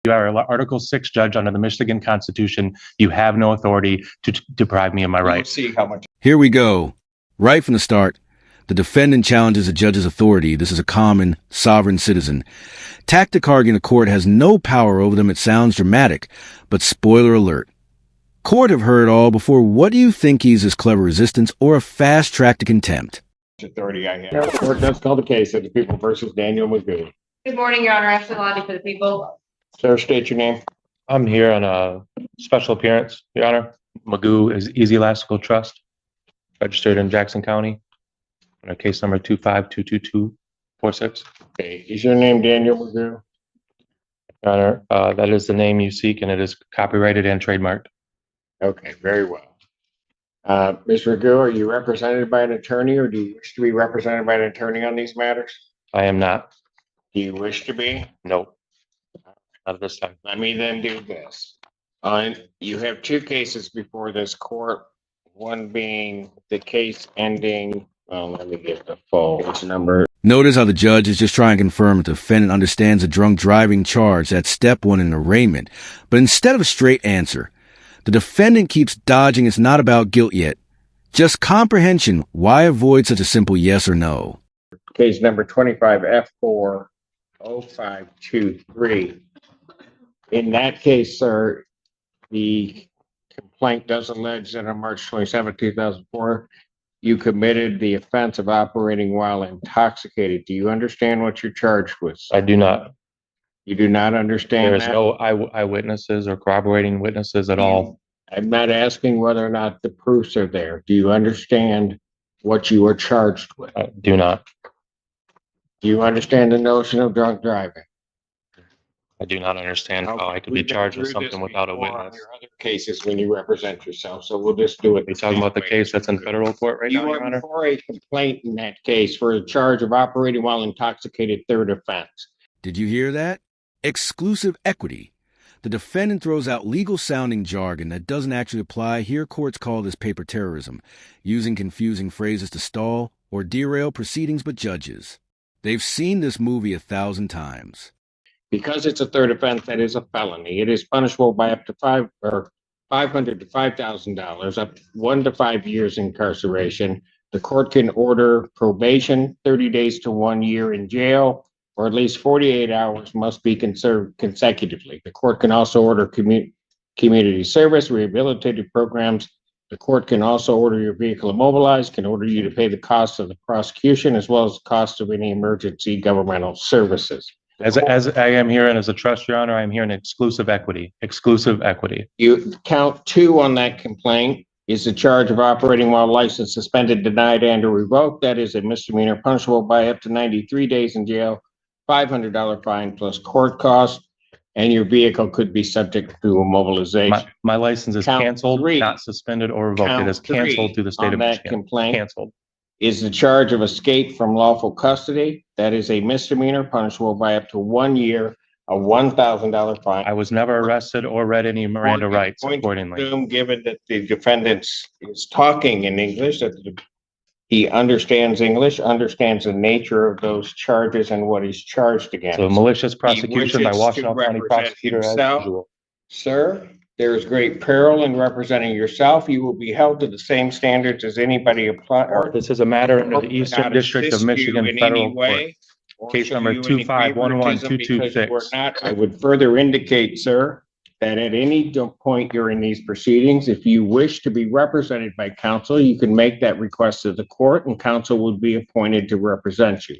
You are an Article 6 judge under the Michigan Constitution. You have no authority to deprive me of my rights. See how much. Here we go. Right from the start, the defendant challenges a judge's authority. This is a common, sovereign citizen. Tachycardia in a court has no power over them. It sounds dramatic, but spoiler alert. Court have heard all before. What do you think he's as clever resistance or a fast track to contempt? Authority I have. Court does call the case of the people versus Daniel Mcoo. Good morning, Your Honor. Ashton Lottie for the people. Sir, state your name. I'm here on a special appearance, Your Honor. Mcoo is Easy Elastical Trust, registered in Jackson County, on case number 2522246. Okay, is your name Daniel Mcoo? Your Honor, that is the name you seek, and it is copyrighted and trademarked. Okay, very well. Mr. Mcoo, are you represented by an attorney, or do you wish to be represented by an attorney on these matters? I am not. Do you wish to be? No, not at this time. Let me then do this. You have two cases before this court, one being the case ending, well, let me get the full number. Notice how the judge is just trying to confirm that the defendant understands the drunk driving charge. That's step one in arraignment. But instead of a straight answer, the defendant keeps dodging. It's not about guilt yet. Just comprehension. Why avoid such a simple yes or no? Case number 25F40523. In that case, sir, the complaint does allege that on March 27, 2004, you committed the offense of operating while intoxicated. Do you understand what you're charged with? I do not. You do not understand There is that? no eyewitnesses or corroborating witnesses at all. I'm not asking whether or not the proofs are there. Do you understand what you are charged with? I do not. Do you understand the notion of drunk driving? I do not understand how I could be We've been charged with through this something without a before on witness. your other cases when you represent yourself, so we'll just do it. Are you talking about the case that's in federal court right now, You Your are Honor? before a complaint in that case for a charge of operating while intoxicated, third offense. Did you hear that? Exclusive equity. The defendant throws out legal-sounding jargon that doesn't actually apply. Here, courts call this paper terrorism, using confusing phrases to stall or derail proceedings but judges. They've seen this movie 1,000 times. Because it's a third offense, that is a felony. It is punishable by up to $500 to $5,000, up to 1 to 5 years incarceration. The court can order probation, 30 days to 1 year in jail, or at least 48 hours must be conserved consecutively. The court can also order community service, rehabilitative programs. The court can also order your vehicle immobilized, can order you to pay the cost of the prosecution, as well as the cost of any emergency governmental services. As I am hearing as a trust, Your Honor, I am hearing exclusive equity. Exclusive equity. You count 2 on that complaint is the charge of operating while license suspended, denied, and or revoked. That is a misdemeanor punishable by up to 93 days in jail, $500 fine plus court costs, and your vehicle could be subject to immobilization. My license is Count canceled, 3. not suspended or revoked. Count It is 3 canceled through the state on of that Michigan. complaint Canceled. is the charge of escape from lawful custody. That is a misdemeanor punishable by up to 1 year, a $1,000 fine. I was never arrested or read any Miranda rights Point accordingly. assume, given that the defendant is talking in English, that he understands English, understands the nature of those charges and what he's charged against. So malicious prosecution by wishes Washington to County represent prosecutor as himself. usual. Sir, there is great peril in representing yourself. You will be held to the same standards as anybody apply or This is a matter under the not Eastern District of assist you Michigan in Federal any Court. way, or Case show number you any 2511226. favoritism because you are not. I would further indicate, sir, that at any point during these proceedings, if you wish to be represented by counsel, you can make that request to the court and counsel would be appointed to represent you.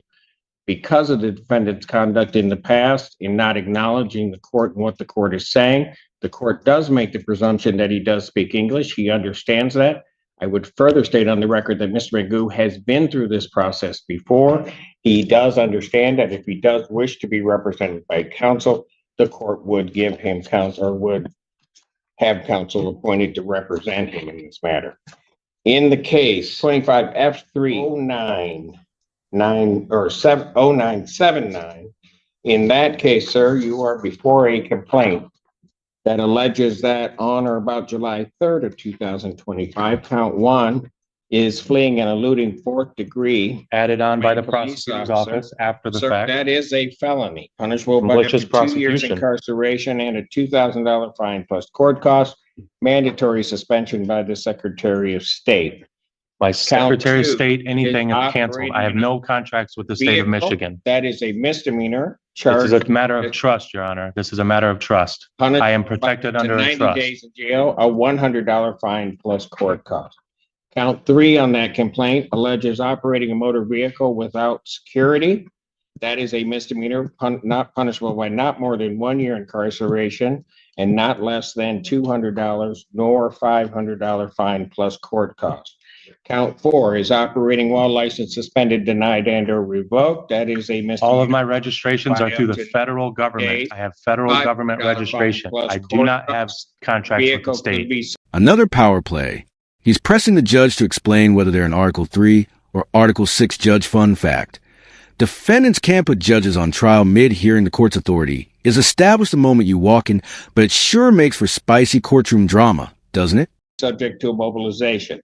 Because of the defendant's conduct in the past in not acknowledging the court and what the court is saying, the court does make the presumption that he does speak English. He understands that. I would further state on the record that Mr. Mcoo has been through this process before. He does understand that if he does wish to be represented by counsel, the court would give him counsel or would have counsel appointed to represent him in this matter. In the case 25F30979, in that case, sir, you are before a complaint that alleges that on or about July 3rd of 2025, count 1, is fleeing and eluding fourth degree. Added on by the Police prosecutor's officer. office after the Sir, fact. that is a felony, punishable by up Malicious to 2 years prosecution. incarceration and a $2,000 fine plus court costs, mandatory suspension by the Secretary of State. My Secretary of two State, anything is is canceled. I have no contracts with the state of Vehicle, Michigan. that is a misdemeanor. This Charge is a matter of trust, Your Honor. This is a matter of trust. punished I am protected by up to under a 90 trust. days in jail, a $100 fine plus court costs. Count 3 on that complaint alleges operating a motor vehicle without security. That is a misdemeanor, not punishable by not more than 1 year incarceration and not less than $200 nor $500 fine plus court costs. Count 4 is operating while license suspended, denied, and/or revoked. That is a misdemeanor. All of my registrations are through the federal government. I have federal government registration. I do not have contracts with the Vehicle could state. be Another power play. He's pressing the judge to explain whether they're an Article 3 or Article 6 judge. Fun fact. Defendants can't put judges on trial mid-hearing the court's authority is established the moment you walk in, but it sure makes for spicy courtroom drama, doesn't it? subject to mobilization.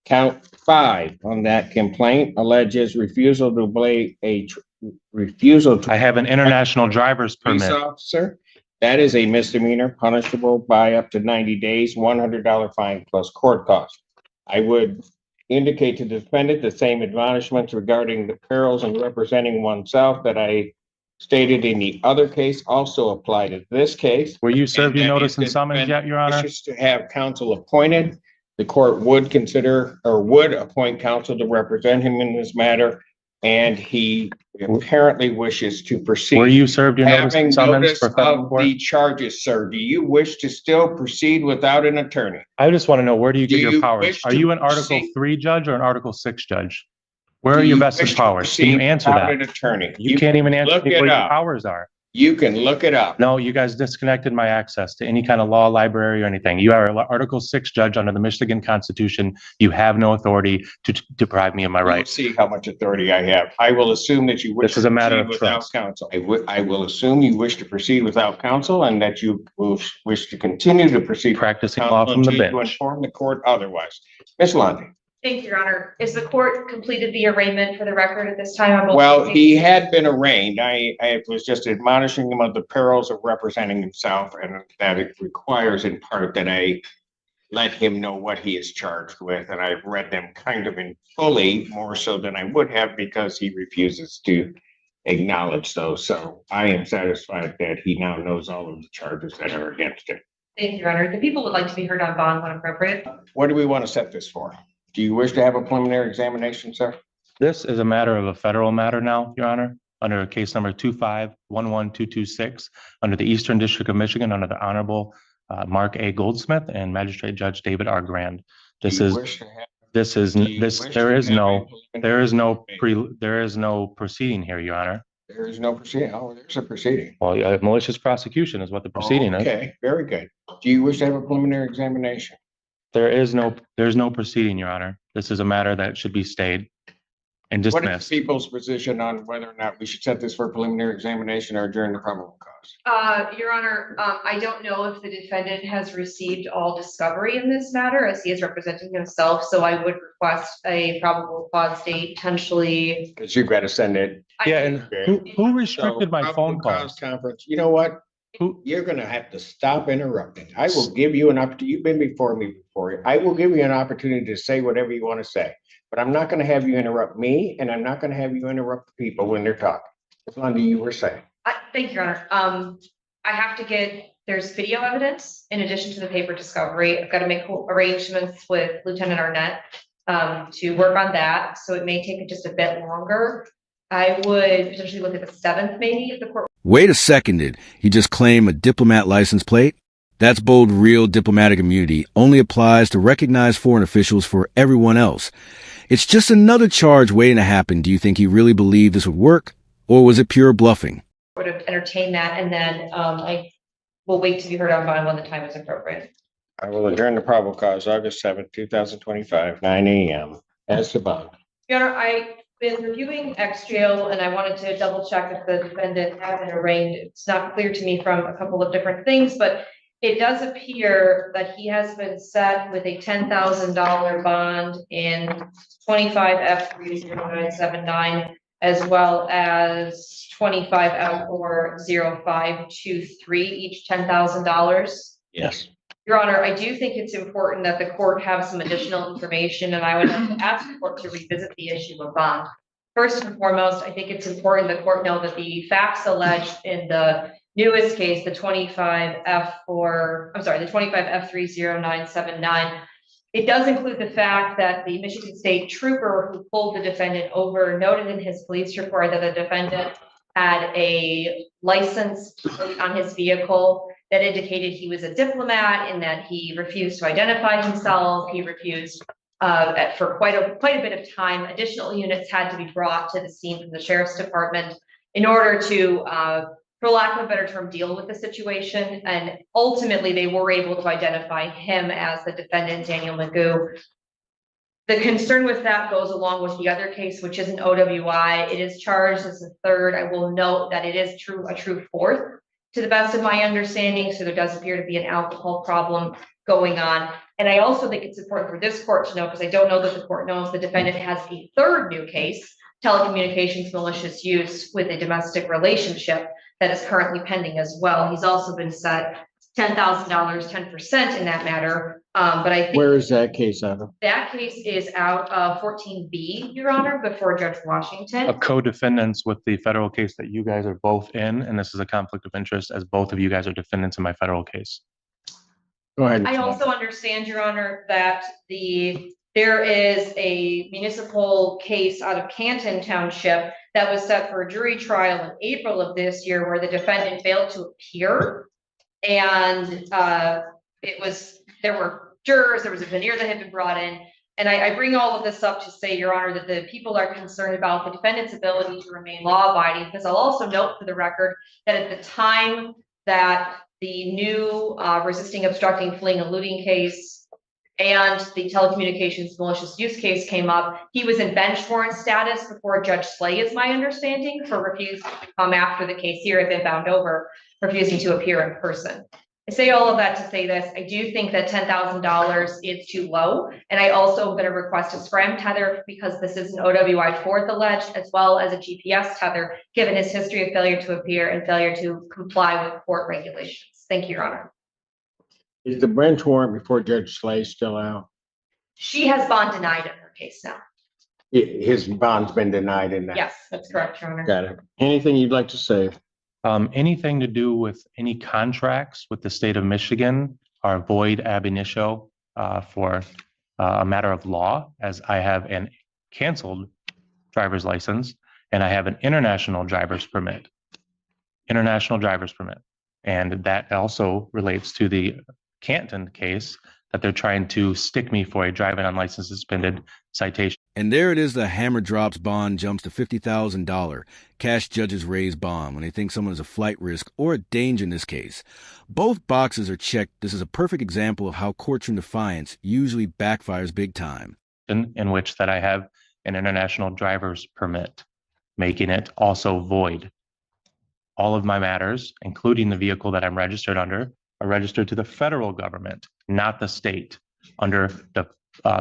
Count 5 on that complaint alleges refusal to obey refusal to I have an international driver's police permit. officer. That is a misdemeanor punishable by up to 90 days, $100 fine plus court costs. I would indicate to the defendant the same admonishments regarding the perils in representing oneself that I stated in the other case also apply to this case. Were you served your And that notice if and the summons yet, Your Honor? wishes to have counsel appointed, the court would consider or would appoint counsel to represent him in this matter. And he apparently wishes to proceed. Were you served your notice Having and summons notice for federal of court? the charges, sir, do you wish to still proceed without an attorney? I just want to know, where do you get Do your you powers? wish Are to you an Article proceed? 3 judge or an Article 6 judge? Where Do are your you vested wish to powers? Can you proceed answer without that? an attorney? You can't even answer look me it what your up. powers are. You can look it up. No, you guys disconnected my access to any kind of law library or anything. You are an Article 6 judge under the Michigan Constitution. You have no authority to deprive me of my We'll rights. see how much authority I have. I will assume that you wish This is to a matter proceed of without trust. counsel. I will assume you wish to proceed without counsel and that you will wish to continue to proceed. Practicing law from the until you bench. inform the court otherwise. Ms. Lundy. Thank you, Your Honor. Is the court completed the arraignment for the record at this time? on both Well, cases? he had been arraigned. I was just admonishing him of the perils of representing himself and that it requires in part that I let him know what he is charged with. And I've read them kind of in fully, more so than I would have because he refuses to acknowledge those. So I am satisfied that he now knows all of the charges that are against him. Thank you, Your Honor. The people would like to be heard on bond when appropriate. What do we want to set this for? Do you wish to have a preliminary examination, sir? This is a matter of a federal matter now, Your Honor, under case number 2511226, under the Eastern District of Michigan, under the Honorable Mark A. Goldsmith and Magistrate Judge David R. Grand. This Do you is, wish to have- this is, do you this, wish there to is have a no, preliminary- there is no proceeding here, Your Honor. There is no proceeding. Oh, there's a proceeding. Well, malicious prosecution is what the proceeding is. Okay, very good. Do you wish to have a preliminary examination? There's no proceeding, Your Honor. This is a matter that should be stayed and What is dismissed. the people's position on whether or not we should set this for a preliminary examination or adjourn the probable cause? Your Honor, I don't know if the defendant has received all discovery in this matter as he is representing himself, so I would request a probable cause date potentially. Because you've got to send it. Yeah, and who restricted So, my phone probable cause calls? Conference, you know what? Who, You're gonna have to stop interrupting. I will give you an opportunity. You've been before me before. I will give you an opportunity to say whatever you want to say. But I'm not gonna have you interrupt me and I'm not gonna have you interrupt the people when they're talking. As long as you were saying. Thank you, Your Honor. I have to there's video evidence in addition to the paper discovery. I've got to make arrangements with Lieutenant Arnett to work on that. So it may take just a bit longer. I would potentially look at the 7th, maybe, if the court. Wait a second, did he just claim a diplomat license plate? That's bold, real diplomatic immunity only applies to recognized foreign officials for everyone else. It's just another charge waiting to happen. Do you think he really believed this would work, or was it pure bluffing? Would have entertained that, and then I will wait to be heard on bond when the time is appropriate. I will adjourn the probable cause August 7th, 2025, 9 a.m. as to bond. Your Honor, I've been reviewing X jail and I wanted to double check if the defendant had been arraigned. It's not clear to me from a couple of different things, but It does appear that he has been set with a $10,000 bond in 25F30979, as well as 25F40523, each $10,000. Yes. Your Honor, I do think it's important that the court have some additional information, and I would like to ask the court to revisit the issue of bond. First and foremost, I think it's important the court know that the facts alleged in the newest case, the 25F30979, it does include the fact that the Michigan State trooper who pulled the defendant over noted in his police report that the defendant had a license plate on his vehicle that indicated he was a diplomat and that he refused to identify himself. He refused for quite a bit of time. Additional units had to be brought to the scene from the sheriff's department in order to, for lack of a better term, deal with the situation. And ultimately, they were able to identify him as the defendant, Daniel Mcoo. The concern with that goes along with the other case, which is an OWI. It is charged as a third. I will note that it is a true fourth, to the best of my understanding. So there does appear to be an alcohol problem going on. And I also think it's important for this court to know, because I don't know that the court knows, the defendant has a third new case, telecommunications malicious use with a domestic relationship, that is currently pending as well. He's also been set $10,000, 10% in that matter. But I think Where is that case out of? that case is out of 14B, Your Honor, before Judge Washington. A co-defendants with the federal case that you guys are both in, and this is a conflict of interest as both of you guys are defendants in my federal case. Go ahead. I also understand, Your Honor, that there is a municipal case out of Canton Township that was set for a jury trial in April of this year, where the defendant failed to appear. And there were jurors, there was a veneer that had been brought in. And I bring all of this up to say, Your Honor, that the people are concerned about the defendant's ability to remain law-abiding, because I'll also note for the record that at the time that the new resisting, obstructing, fleeing, eluding case and the telecommunications malicious use case came up, he was in bench warrant status before Judge Slay, is my understanding, for refusing to come after the case here had been bound over, refusing to appear in person. I say all of that to say this: I do think that $10,000 is too low. And I also am going to request a scram tether, because this is an OWI fourth alleged, as well as a GPS tether, given his history of failure to appear and failure to comply with court regulations. Thank you, Your Honor. Is the bench warrant before Judge Slay still out? She has bond denied in her case now. His bond's been denied in that. Yes, that's correct, Your Honor. Got it. Anything you'd like to say? Anything to do with any contracts with the state of Michigan are void ab initio for a matter of law, as I have an canceled driver's license and I have an international driver's permit. And that also relates to the Canton case that they're trying to stick me for a driving unlicensed suspended citation. And there it is, the hammer drops, bond jumps to $50,000. Cash judges raise bond when they think someone is a flight risk or a danger in this case. Both boxes are checked. This is a perfect example of how courtroom defiance usually backfires big time. In which that I have an international driver's permit, making it also void. All of my matters, including the vehicle that I'm registered under, are registered to the federal government, not the state, under the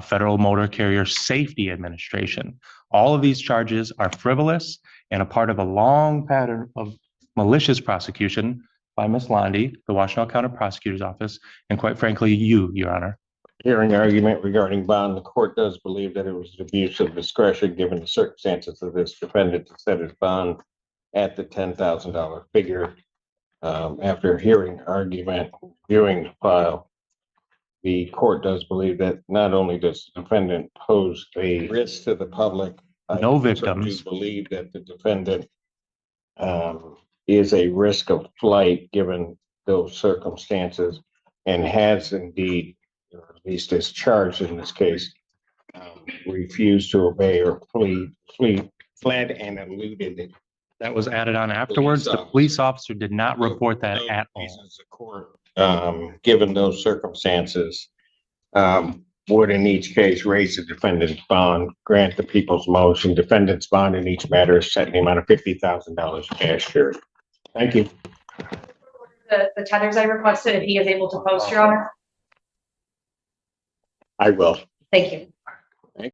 Federal Motor Carrier Safety Administration. All of these charges are frivolous and a part of a long pattern of malicious prosecution by Ms. Londy, the Washtenaw County Prosecutor's Office, and quite frankly, you, Your Honor. Hearing argument regarding bond, the court does believe that it was an abuse of discretion, given the circumstances of this defendant, to set his bond at the $10,000 figure. After hearing argument, viewing the file, the court does believe that not only does the defendant pose a risk to the public, no victims, believe that the defendant is a risk of flight given those circumstances, and has indeed, or at least is charged in this case, refused to obey or fled and eluded. That was added on afterwards. The police officer did not report that at all. The court, given those circumstances, would in each case raise the defendant's bond, grant the people's motion. Defendant's bond in each matter is set in the amount of $50,000 cash. Thank you. the tethers I requested if he is able to post, Your Honor. I will. Thank you.